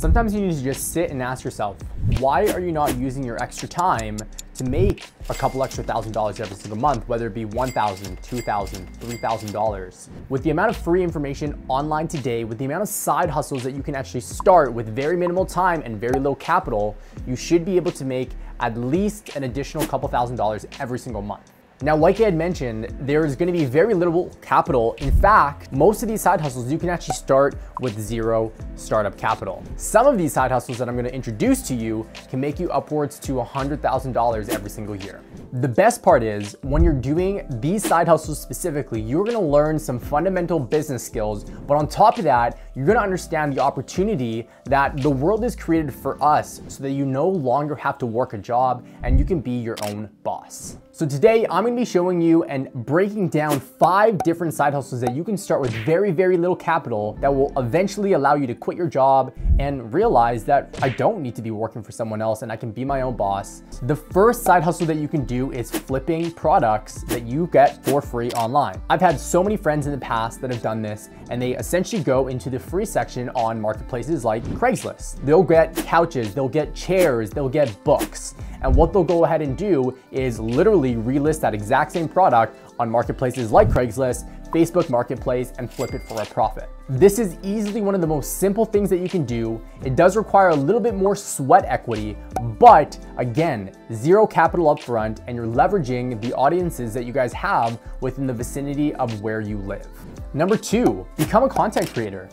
Sometimes you need to just sit and ask yourself, why are you not using your extra time to make a couple extra $1,000s every single month, whether it be $1,000, $2,000, $3,000. With the amount of free information online today, with the amount of side hustles that you can actually start with very minimal time and very low capital, you should be able to make at least an additional couple $1,000s every single month. Now, like I had mentioned, there's gonna be very little capital. In fact, most of these side hustles, you can actually start with zero startup capital. Some of these side hustles that I'm gonna introduce to you can make you upwards to $100,000 every single year. The best part is when you're doing these side hustles specifically, you're gonna learn some fundamental business skills, but on top of that, you're gonna understand the opportunity that the world is created for us so that you no longer have to work a job and you can be your own boss. So today I'm gonna be showing you and breaking down 5 different side hustles that you can start with very, very little capital that will eventually allow you to quit your job and realize that I don't need to be working for someone else and I can be my own boss. The first side hustle that you can do is flipping products that you get for free online. I've had so many friends in the past that have done this, and they essentially go into the free section on marketplaces like Craigslist. They'll get couches, they'll get chairs, they'll get books. And what they'll go ahead and do is literally relist that exact same product on marketplaces like Craigslist, Facebook Marketplace, and flip it for a profit. This is easily one of the most simple things that you can do. It does require a little bit more sweat equity, but again, zero capital up front, and you're leveraging the audiences that you guys have within the vicinity of where you live. Number 2, become a content creator.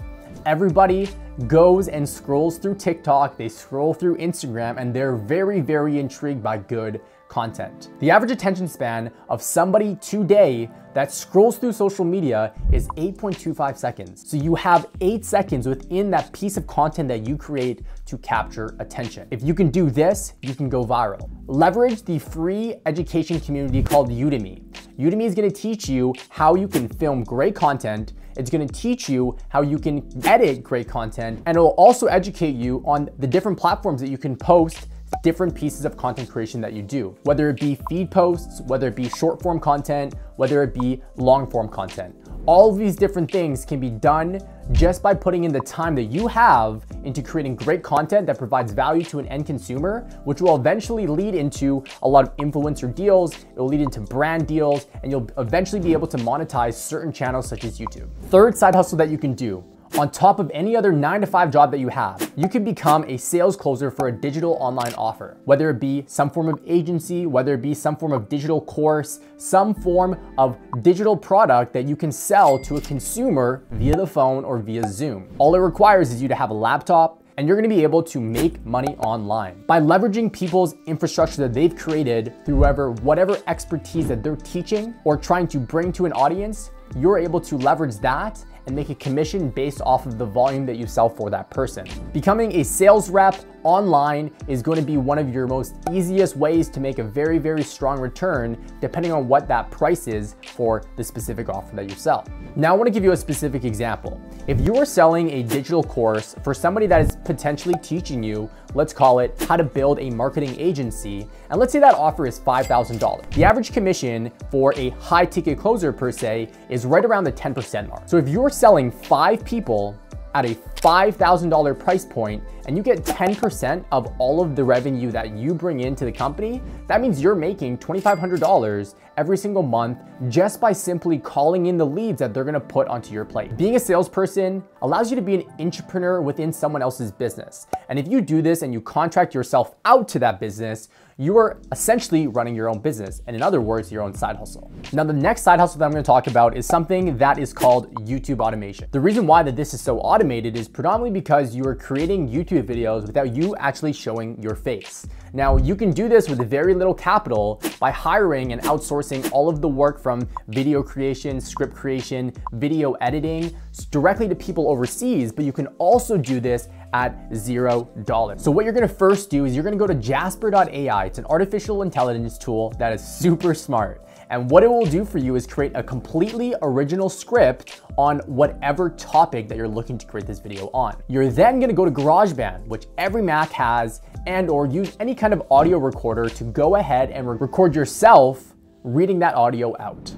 Everybody goes and scrolls through TikTok, they scroll through Instagram, and they're very, very intrigued by good content. The average attention span of somebody today that scrolls through social media is 8.25 seconds. So you have 8 seconds within that piece of content that you create to capture attention. If you can do this, you can go viral. Leverage the free education community called Udemy. Udemy is gonna teach you how you can film great content. It's gonna teach you how you can edit great content, and it will also educate you on the different platforms that you can post different pieces of content creation that you do, whether it be feed posts, whether it be short form content, whether it be long form content. All of these different things can be done just by putting in the time that you have into creating great content that provides value to an end consumer, which will eventually lead into a lot of influencer deals, it will lead into brand deals, and you'll eventually be able to monetize certain channels such as YouTube. Third side hustle that you can do, on top of any other 9-to-5 job that you have, you can become a sales closer for a digital online offer, whether it be some form of agency, whether it be some form of digital course, some form of digital product that you can sell to a consumer via the phone or via Zoom. All it requires is you to have a laptop, and you're gonna be able to make money online. By leveraging people's infrastructure that they've created through whatever expertise that they're teaching or trying to bring to an audience, you're able to leverage that and make a commission based off of the volume that you sell for that person. Becoming a sales rep online is going to be one of your most easiest ways to make a very, very strong return depending on what that price is for the specific offer that you sell. Now I want to give you a specific example. If you are selling a digital course for somebody that is potentially teaching you, let's call it how to build a marketing agency, and let's say that offer is $5,000. The average commission for a high ticket closer per se is right around the 10% mark. So if you're selling 5 people at a $5,000 price point and you get 10% of all of the revenue that you bring into the company, that means you're making $2,500 every single month just by simply calling in the leads that they're gonna put onto your plate. Being a salesperson allows you to be an entrepreneur within someone else's business. And if you do this and you contract yourself out to that business, you are essentially running your own business, and in other words, your own side hustle. Now, the next side hustle that I'm gonna talk about is something that is called YouTube automation. The reason why that this is so automated is predominantly because you are creating YouTube videos without you actually showing your face. Now, you can do this with very little capital by hiring and outsourcing all of the work from video creation, script creation, video editing directly to people overseas, but you can also do this at $0. So what you're gonna first do is you're gonna go to jasper.ai. It's an artificial intelligence tool that is super smart. And what it will do for you is create a completely original script on whatever topic that you're looking to create this video on. You're then gonna go to GarageBand, which every Mac has, and or use any kind of audio recorder to go ahead and record yourself reading that audio out.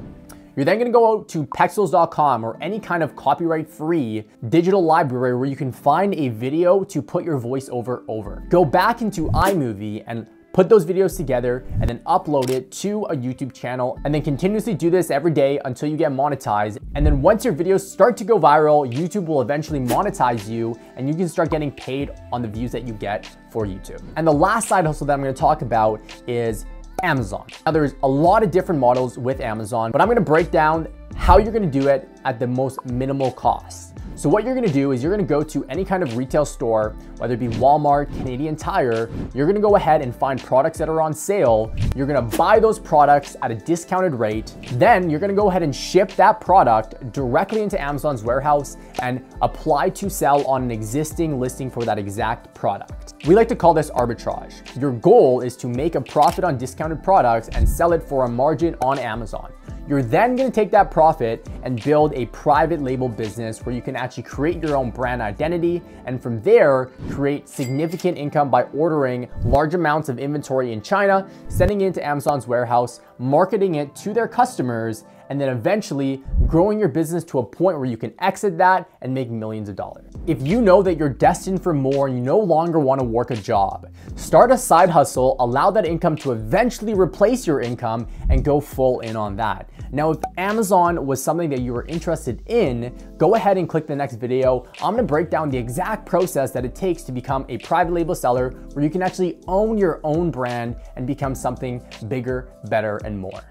You're then gonna go to pexels.com or any kind of copyright-free digital library where you can find a video to put your voiceover over. Go back into iMovie and put those videos together and then upload it to a YouTube channel, and then continuously do this every day until you get monetized. And then once your videos start to go viral, YouTube will eventually monetize you and you can start getting paid on the views that you get for YouTube. And the last side hustle that I'm gonna talk about is Amazon. Now there's a lot of different models with Amazon, but I'm gonna break down how you're gonna do it at the most minimal cost. So what you're gonna do is you're gonna go to any kind of retail store, whether it be Walmart, Canadian Tire, you're gonna go ahead and find products that are on sale. You're gonna buy those products at a discounted rate. Then you're gonna go ahead and ship that product directly into Amazon's warehouse and apply to sell on an existing listing for that exact product. We like to call this arbitrage. Your goal is to make a profit on discounted products and sell it for a margin on Amazon. You're then gonna take that profit and build a private label business where you can actually create your own brand identity, and from there, create significant income by ordering large amounts of inventory in China, sending it into Amazon's warehouse, marketing it to their customers, and then eventually growing your business to a point where you can exit that and make millions of dollars. If you know that you're destined for more and you no longer want to work a job, start a side hustle, allow that income to eventually replace your income, and go full in on that. Now, if Amazon was something that you were interested in, go ahead and click the next video. I'm gonna break down the exact process that it takes to become a private label seller where you can actually own your own brand and become something bigger, better, and more.